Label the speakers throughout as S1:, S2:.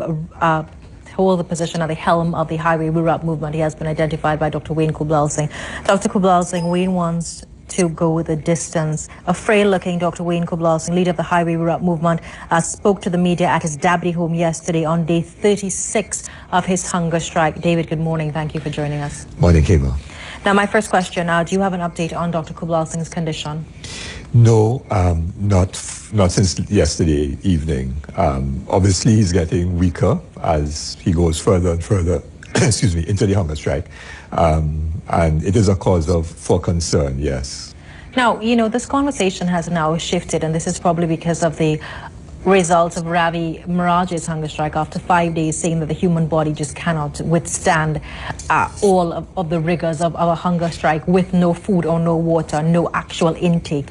S1: to hold the position at the helm of the Highway Rewrap movement. He has been identified by Dr. Wayne Kublal Singh. Dr. Kublal Singh, Wayne wants to go the distance. A frail-looking Dr. Wayne Kublal Singh, leader of the Highway Rewrap movement, spoke to the media at his Dabri home yesterday on day 36 of his hunger strike. David, good morning. Thank you for joining us.
S2: Morning, Kema.
S1: Now, my first question, do you have an update on Dr. Kublal Singh's condition?
S2: No, not since yesterday evening. Obviously, he's getting weaker as he goes further and further excuse me, into the hunger strike. And it is a cause for concern, yes.
S1: Now, you know, this conversation has now shifted, and this is probably because of the results of Ravi Miraj's hunger strike after 5 days, saying that the human body just cannot withstand all of the rigors of our hunger strike with no food or no water, no actual intake.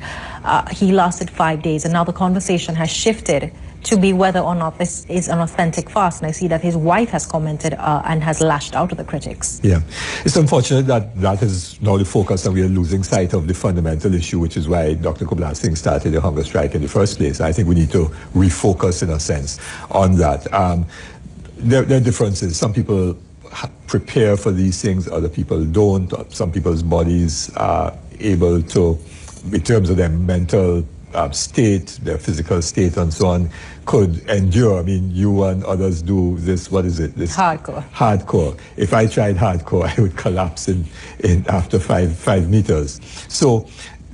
S1: He lasted 5 days, and now the conversation has shifted to be whether or not this is an authentic fast. And I see that his wife has commented and has lashed out at the critics.
S2: Yeah, it's unfortunate that that is now the focus, and we are losing sight of the fundamental issue, which is why Dr. Kublal Singh started the hunger strike in the first place. I think we need to refocus, in a sense, on that. There are differences. Some people prepare for these things, other people don't. Some people's bodies are able to, in terms of their mental state, their physical state and so on, could endure. I mean, you and others do this, what is it? This
S1: hardcore.
S2: Hardcore. If I tried hardcore, I would collapse in after five meters. So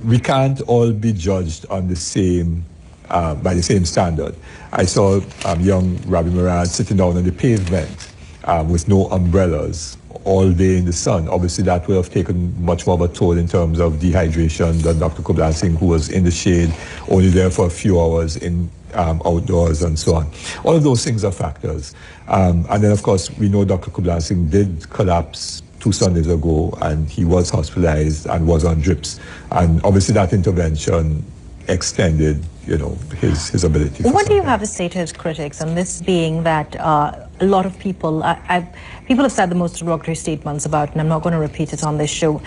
S2: we can't all be judged on the same, by the same standard. I saw young Ravi Miraj sitting down on the pavement with no umbrellas all day in the sun. Obviously, that would have taken much more of a toll in terms of dehydration than Dr. Kublal Singh, who was in the shade, only there for a few hours in outdoors and so on. All of those things are factors. And then, of course, we know Dr. Kublal Singh did collapse 2 Sundays ago, and he was hospitalized and was on drips. And obviously, that intervention extended, you know, his ability.
S1: What do you have to say to his critics, and this being that a lot of people, people have said the most derogatory statements about, and I'm not going to repeat it on this show,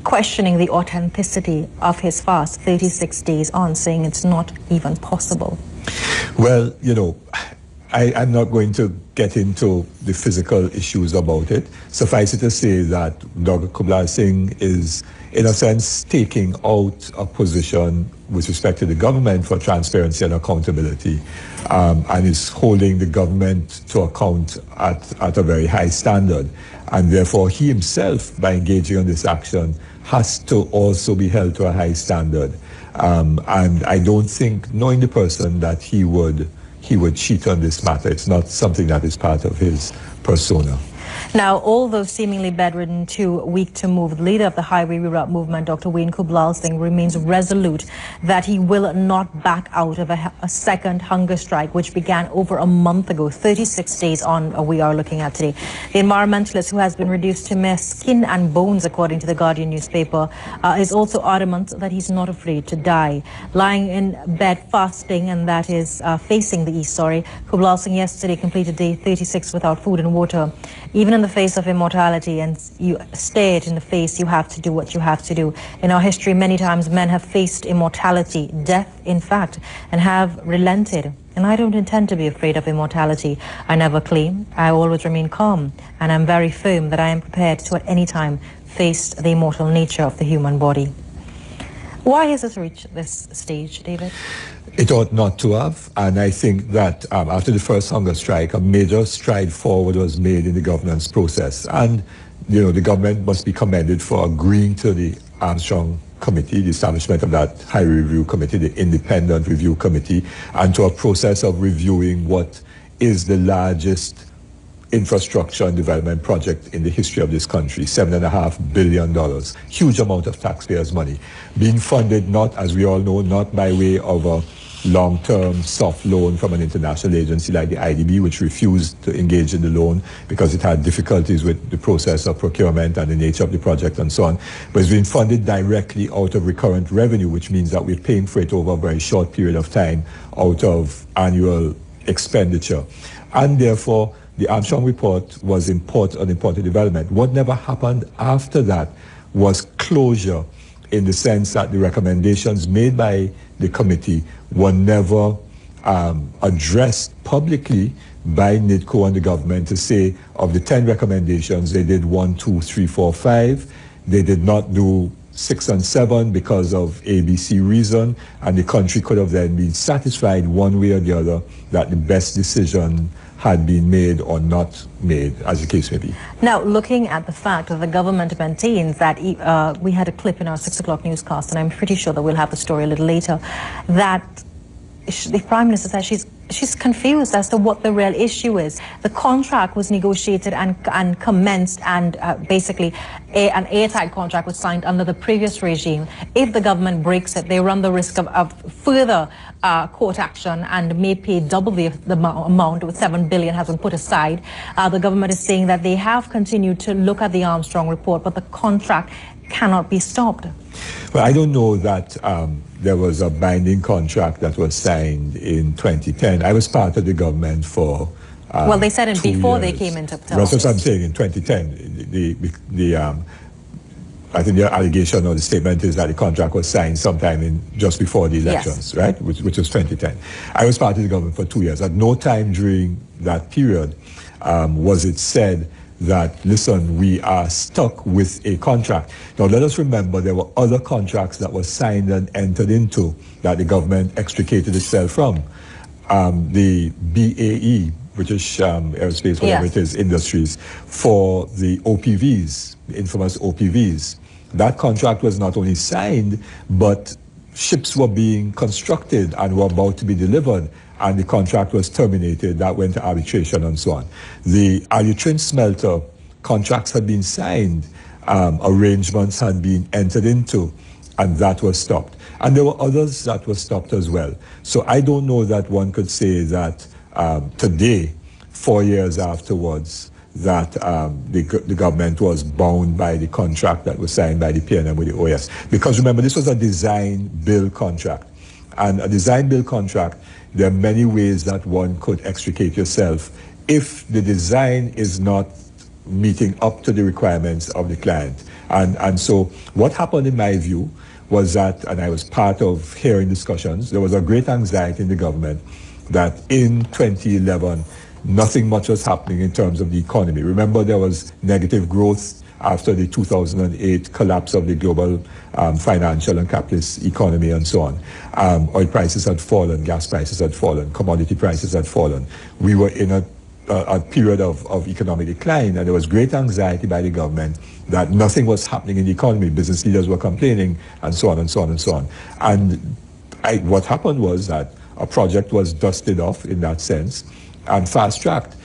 S1: questioning the authenticity of his fast 36 days on, saying it's not even possible?
S2: Well, you know, I'm not going to get into the physical issues about it. Suffice it to say that Dr. Kublal Singh is, in a sense, taking out a position with respect to the government for transparency and accountability, and is holding the government to account at a very high standard. And therefore, he himself, by engaging in this action, has to also be held to a high standard. And I don't think, knowing the person, that he would cheat on this matter. It's not something that is part of his persona.
S1: Now, although seemingly bedridden, too weak to move, the leader of the Highway Rewrap movement, Dr. Wayne Kublal Singh, remains resolute that he will not back out of a second hunger strike, which began over a month ago. 36 days on, we are looking at today. The environmentalist, who has been reduced to mere skin and bones, according to the Guardian newspaper, is also adamant that he's not afraid to die. Lying in bed fasting, and that is facing the east, Kublal Singh yesterday completed day 36 without food and water. Even in the face of immortality, and you stare it in the face, you have to do what you have to do. In our history, many times men have faced immortality, death in fact, and have relented. And I don't intend to be afraid of immortality. I never claim. I always remain calm, and I'm very firm that I am prepared to at any time face the immortal nature of the human body. Why has this reached this stage, David?
S2: It ought not to have, and I think that after the first hunger strike, a major stride forward was made in the governance process. And, you know, the government must be commended for agreeing to the Armstrong Committee, the establishment of that high review committee, the independent review committee, and to a process of reviewing what is the largest infrastructure and development project in the history of this country, $7.5 billion. Huge amount of taxpayers' money being funded, not, as we all know, not by way of a long-term soft loan from an international agency like the IDB, which refused to engage in the loan because it had difficulties with the process of procurement and the nature of the project and so on. But it's being funded directly out of recurrent revenue, which means that we're paying for it over a very short period of time out of annual expenditure. And therefore, the Armstrong report was an important development. What never happened after that was closure, in the sense that the recommendations made by the committee were never addressed publicly by NIDCO and the government to say of the 10 recommendations, they did 1, 2, 3, 4, 5. They did not do 6 and 7 because of ABC reason, and the country could have then been satisfied one way or the other that the best decision had been made or not made, as the case may be.
S1: Now, looking at the fact that the government maintains that, we had a clip in our 6 o'clock newscast, and I'm pretty sure that we'll have the story a little later, that the Prime Minister says she's confused as to what the real issue is. The contract was negotiated and commenced, and basically an airtight contract was signed under the previous regime. If the government breaks it, they run the risk of further court action and may pay double the amount, with $7 billion has been put aside. The government is saying that they have continued to look at the Armstrong report, but the contract cannot be stopped.
S2: Well, I don't know that there was a binding contract that was signed in 2010. I was part of the government for
S1: well, they said it before
S2: years.
S1: They came into office.
S2: That's what I'm saying. In 2010, I think the allegation or the statement is that the contract was signed sometime just before the elections, yes, right? Which was 2010. I was part of the government for 2 years. At no time during that period was it said that, listen, we are stuck with a contract. Now, let us remember there were other contracts that were signed and entered into that the government extricated itself from. The BAE, British Aerospace, whatever, yes, it is, Industries, for the OPVs, the infamous OPVs. That contract was not only signed, but ships were being constructed and were about to be delivered, and the contract was terminated. That went to arbitration and so on. The Alutrin smelter contracts had been signed, arrangements had been entered into, and that was stopped. And there were others that were stopped as well. So I don't know that one could say that today, 4 years afterwards, that the government was bound by the contract that was signed by the PNM with the OAS. Because remember, this was a design-build contract. And a design-build contract, there are many ways that one could extricate yourself if the design is not meeting up to the requirements of the client. And so what happened in my view was that, and I was part of hearing discussions, there was a great anxiety in the government that in 2011, nothing much was happening in terms of the economy. Remember, there was negative growth after the 2008 collapse of the global financial and capitalist economy and so on. Oil prices had fallen, gas prices had fallen, commodity prices had fallen. We were in a period of economic decline, and there was great anxiety by the government that nothing was happening in the economy. Business leaders were complaining, and so on and so on and so on. And what happened was that a project was dusted off in that sense and fast-tracked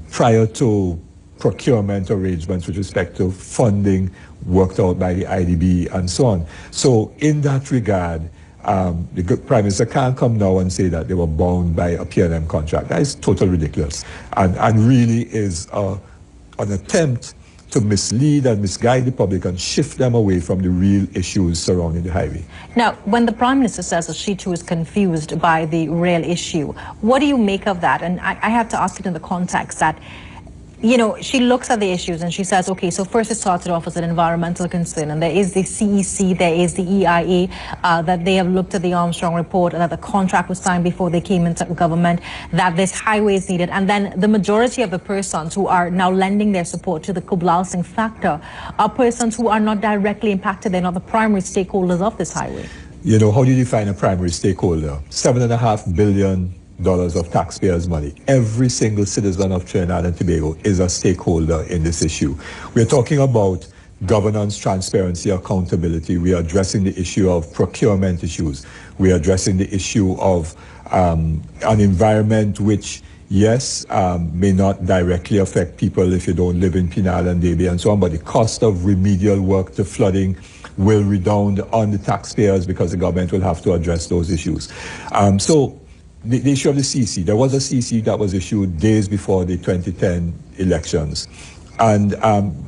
S2: prior to procurement arrangements with respect to funding worked out by the IDB and so on. So in that regard, the Prime Minister can't come now and say that they were bound by a PNM contract. That is totally ridiculous, and really is an attempt to mislead and misguide the public and shift them away from the real issues surrounding the highway.
S1: Now, when the Prime Minister says that she too is confused by the real issue, what do you make of that? And I have to ask it in the context that, you know, she looks at the issues and she says, okay, so first it started off as an environmental concern, and there is the CEC, there is the EIA, that they have looked at the Armstrong report, and that the contract was signed before they came into government, that this highway is needed, and then the majority of the persons who are now lending their support to the Kublalsing factor are persons who are not directly impacted. They're not the primary stakeholders of this highway.
S2: You know, how do you define a primary stakeholder? $7.5 billion of taxpayers' money. Every single citizen of Trinidad and Tobago is a stakeholder in this issue. We're talking about governance, transparency, accountability. We are addressing the issue of procurement issues. We are addressing the issue of an environment which, yes, may not directly affect people if you don't live in Penal and Davie and so on, but the cost of remedial work to flooding will redound on the taxpayers because the government will have to address those issues. So the issue of the CC, there was a CC that was issued days before the 2010 elections. And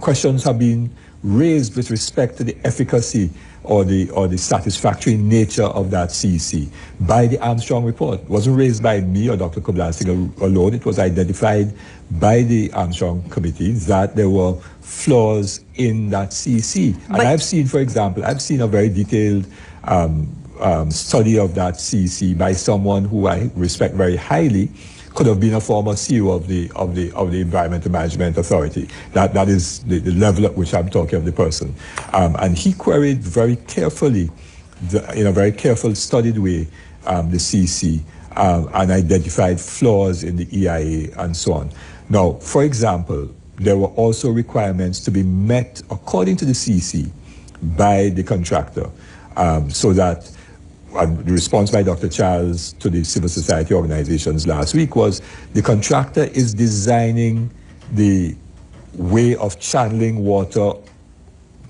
S2: questions have been raised with respect to the efficacy or the satisfactory nature of that CC by the Armstrong report. It wasn't raised by me or Dr. Kublalsing alone. It was identified by the Armstrong Committee that there were flaws in that CC. And I've seen, for example, I've seen a very detailed study of that CC by someone who I respect very highly, could have been a former CEO of the Environmental Management Authority. That is the level at which I'm talking of the person. And he queried very carefully, in a very careful, studied way, the CC, and identified flaws in the EIA and so on. Now, for example, there were also requirements to be met according to the CC by the contractor, so that the response by Dr. Charles to the civil society organizations last week was the contractor is designing the way of channeling water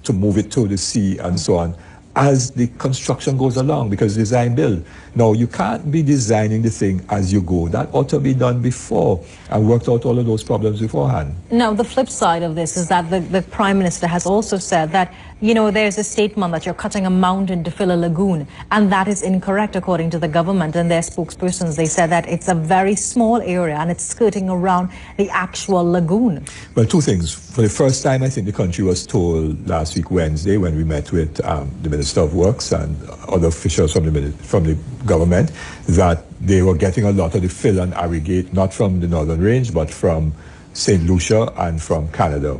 S2: to move it to the sea and so on as the construction goes along, because design build. Now, you can't be designing the thing as you go. That ought to be done before and worked out all of those problems beforehand.
S1: Now, the flip side of this is that the Prime Minister has also said that, you know, there's a statement that you're cutting a mountain to fill a lagoon, and that is incorrect according to the government and their spokespersons. They said that it's a very small area and it's skirting around the actual lagoon.
S2: Well, two things. For the first time, I think the country was told last week, Wednesday, when we met with the Minister of Works and other officials from the government, that they were getting a lot of the fill and aggregate, not from the Northern Range, but from St. Lucia and from Canada,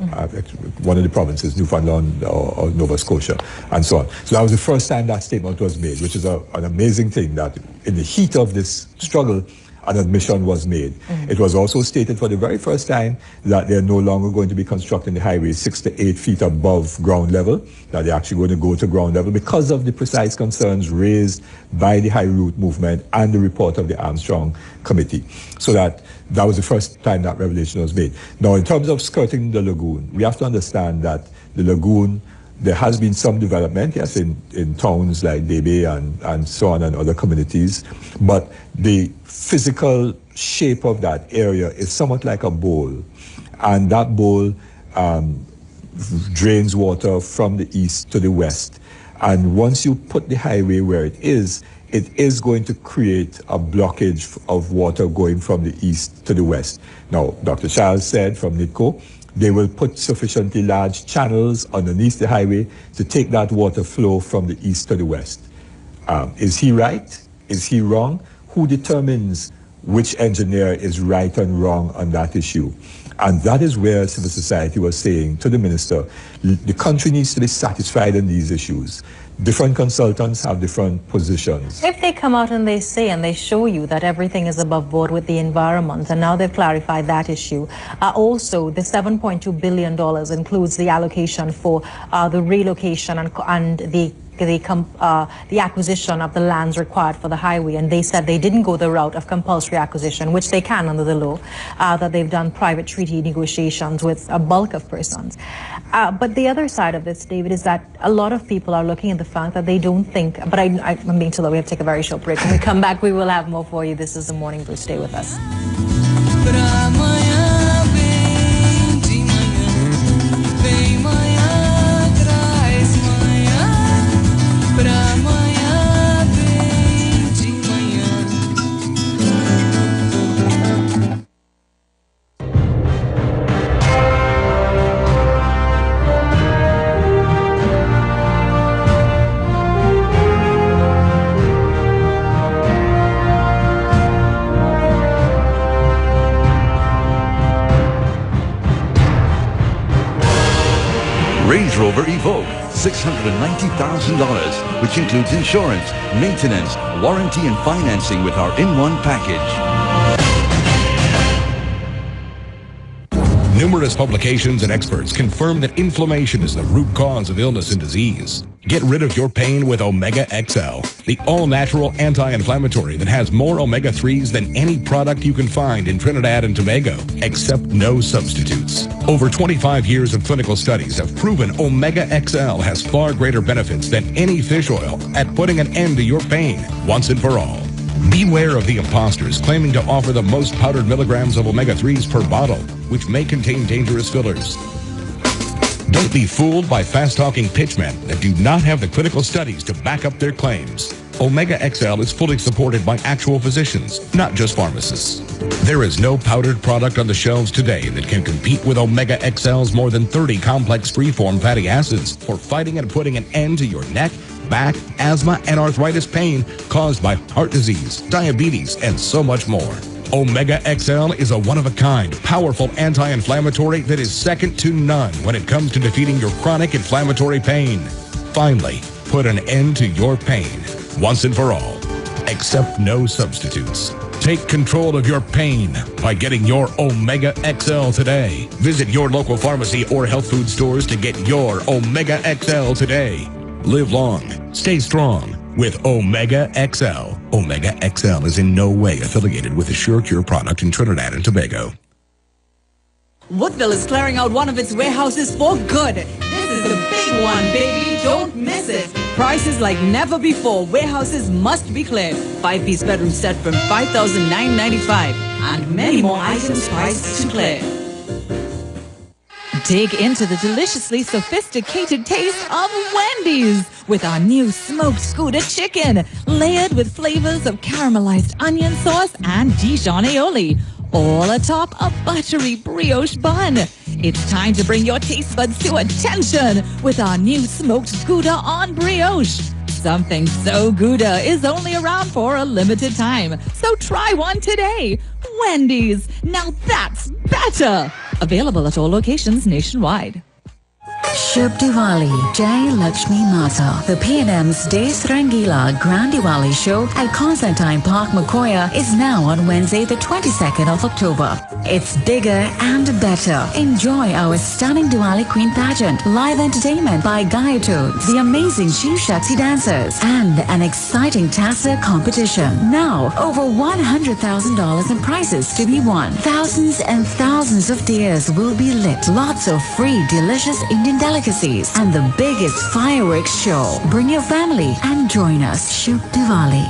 S2: one of the provinces, Newfoundland or Nova Scotia, and so on. So that was the first time that statement was made, which is an amazing thing, that in the heat of this struggle, an admission was made. It was also stated for the very first time that they're no longer going to be constructing the highway 6 to 8 feet above ground level, that they're actually going to go to ground level because of the precise concerns raised by the High Route movement and the report of the Armstrong Committee. So that was the first time that revelation was made. Now, in terms of skirting the lagoon, we have to understand that the lagoon, there has been some development, yes, in towns like Debe and so on and other communities, but the physical shape of that area is somewhat like a bowl, and that bowl drains water from the east to the west. And once you put the highway where it is going to create a blockage of water going from the east to the west. Now, Dr. Charles said from NITCO, they will put sufficiently large channels underneath the highway to take that water flow from the east to the west. Is he right? Is he wrong? Who determines which engineer is right and wrong on that issue? And that is where civil society was saying to the minister, the country needs to be satisfied in these issues. Different consultants have different positions.
S1: If they come out and they say and they show you that everything is above board with the environment, and now they've clarified that issue, also the $7.2 billion includes the allocation for the relocation and the acquisition of the lands required for the highway, and they said they didn't go the route of compulsory acquisition, which they can under the law, that they've done private treaty negotiations with a bulk of persons. But the other side of this, David, is that a lot of people are looking at the fact that they don't think, but I'm being told that we have to take a very short break. When we come back, we will have more for you. This is the Morning Brew. Stay with us.
S3: Range Rover Evoque, $690,000, which includes insurance, maintenance, warranty, and financing with our in-one package.
S4: Numerous publications and experts confirm that inflammation is the root cause of illness and disease. Get rid of your pain with Omega XL, the all-natural anti-inflammatory that has more omega-3s than any product you can find in Trinidad and Tobago, except no substitutes. Over 25 years of clinical studies have proven Omega XL has far greater benefits than any fish oil at putting an end to your pain once and for all. Beware of the imposters claiming to offer the most powdered milligrams of omega-3s per bottle, which may contain dangerous fillers. Don't be fooled by fast-talking pitchmen that do not have the clinical studies to back up their claims. Omega XL is fully supported by actual physicians, not just pharmacists. There is no powdered product on the shelves today that can compete with Omega XL's more than 30 complex free-form fatty acids for fighting and putting an end to your neck, back, asthma, and arthritis pain caused by heart disease, diabetes, and so much more. Omega XL is a one-of-a-kind, powerful anti-inflammatory that is second to none when it comes to defeating your chronic inflammatory pain. Finally, put an end to your pain once and for all. Accept no substitutes. Take control of your pain by getting your Omega XL today. Visit your local pharmacy or health food stores to get your Omega XL today. Live long, stay strong with Omega XL. Omega XL is in no way affiliated with the SureCure product in Trinidad and Tobago.
S5: Woodville is clearing out one of its warehouses for good. This is the big one, baby. Don't miss it. Prices like never before. Warehouses must be cleared. 5-piece bedroom set from $5,995. And many more items priced to clear. Dig into the deliciously sophisticated taste of Wendy's with our new smoked Gouda chicken, layered with flavors of caramelized onion sauce and Dijon aioli, all atop a buttery brioche bun. It's time to bring your taste buds to attention with our new smoked Gouda on brioche. Something so Gouda is only around for a limited time, so try one today. Wendy's, now that's better. Available at all locations nationwide.
S6: Shubh Diwali, Jai Lakshmi Mata. The P&M's Des Rangila Grand Diwali show at Constantine Park, Makoya is now on Wednesday, the 22nd of October. It's bigger and better. Enjoy our stunning Diwali Queen pageant, live entertainment by Gayatones, the amazing Shiv Shakti dancers, and an exciting Tassa competition. Now, over $100,000 in prizes to be won. Thousands and thousands of diyas will be lit. Lots of free, delicious Indian delicacies and the biggest fireworks show. Bring your family and join us. Shubh Diwali.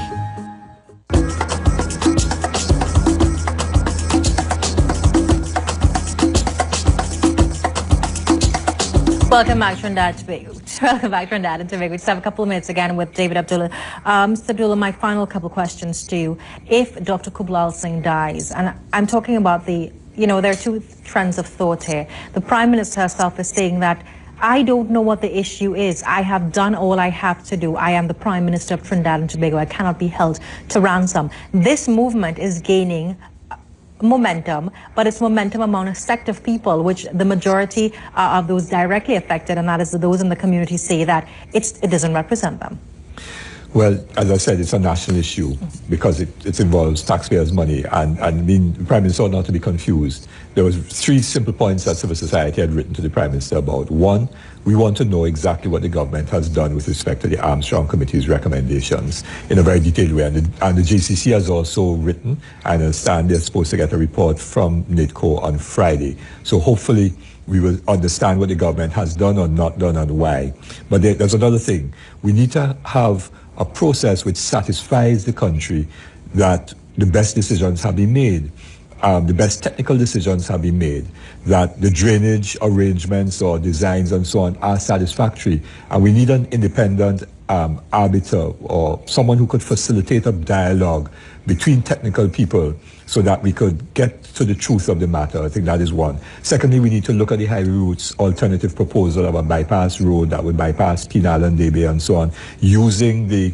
S1: Welcome back, Trinidad and Tobago. Welcome back, Trinidad and Tobago. We just have a couple of minutes again with David Abdulah. Mr. Abdulah, my final couple of questions to you. If Dr. Kublal Singh dies, and I'm talking about there are two trends of thought here. The Prime Minister herself is saying that I don't know what the issue is. I have done all I have to do. I am the Prime Minister of Trinidad and Tobago. I cannot be held to ransom. This movement is gaining momentum, but it's momentum among a sect of people, which the majority of those directly affected, and that is those in the community, say that it doesn't represent them.
S2: Well, as I said, it's a national issue because it involves taxpayers' money. And I mean, the Prime Minister ought not to be confused. There was 3 simple points that civil society had written to the Prime Minister about. 1, we want to know exactly what the government has done with respect to the Armstrong Committee's recommendations in a very detailed way. And the JCC has also written, and I understand they're supposed to get a report from NIDCO on Friday. So hopefully we will understand what the government has done or not done and why. But there's another thing. We need to have a process which satisfies the country that the best decisions have been made, the best technical decisions have been made, that the drainage arrangements or designs and so on are satisfactory. And we need an independent arbiter or someone who could facilitate a dialogue between technical people so that we could get to the truth of the matter. I think that is one. Secondly, we need to look at the highway routes alternative proposal of a bypass road that would bypass Penal and Debe and so on, using the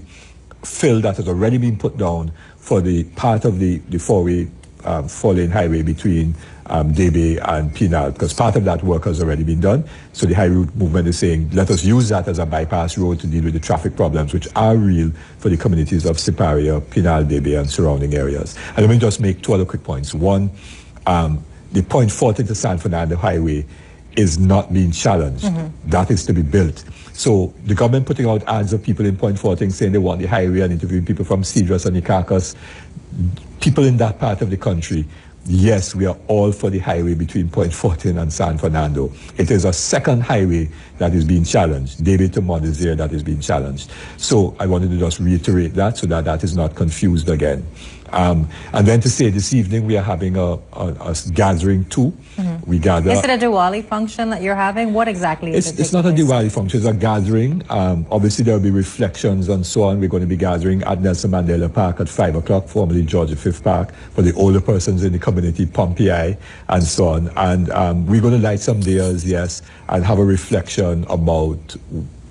S2: fill that has already been put down for the part of the 4-way 4-lane highway between Debe and Penal, because part of that work has already been done. So the high route movement is saying, let us use that as a bypass road to deal with the traffic problems, which are real for the communities of Siparia, Penal, Debe, and surrounding areas. And let me just make 2 other quick points. One, the Point Fortin to San Fernando Highway is not being challenged. That is to be built. So the government putting out ads of people in Point Fortin saying they want the highway and interviewing people from Cedros and Icacos, people in that part of the country, yes, we are all for the highway between Point Fortin and San Fernando. It is a second highway that is being challenged, Debe to Mondesir, that is being challenged. So I wanted to just reiterate that so that that is not confused again. And then to say this evening we are having a gathering too. We gather.
S1: Is it a Diwali function that you're having? What exactly is it?
S2: It's not a Diwali function, it's a gathering. Obviously there will be reflections and so on. We're going to be gathering at Nelson Mandela Park at 5 o'clock, formerly George V Park, for the older persons in the community, Pompeii and so on. And we're going to light some diyas, yes, and have a reflection about,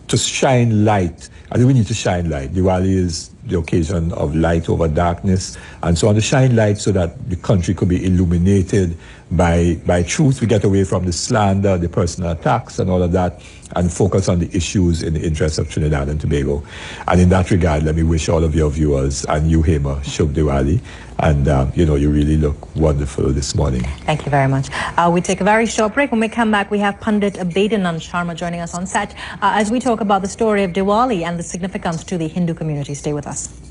S2: to shine light. I think we need to shine light. Diwali is the occasion of light over darkness, and so on, to shine light so that the country could be illuminated by truth. We get away from the slander, the personal attacks and all of that, and focus on the issues in the interest of Trinidad and Tobago. And in that regard, let me wish all of your viewers and you, Hema, Shub Diwali. And, you really look wonderful this morning.
S1: Thank you very much. We take a very short break. When we come back, we have Pandit Abdulah Sharma joining us on set as we talk about the story of Diwali and the significance to the Hindu community. Stay with us.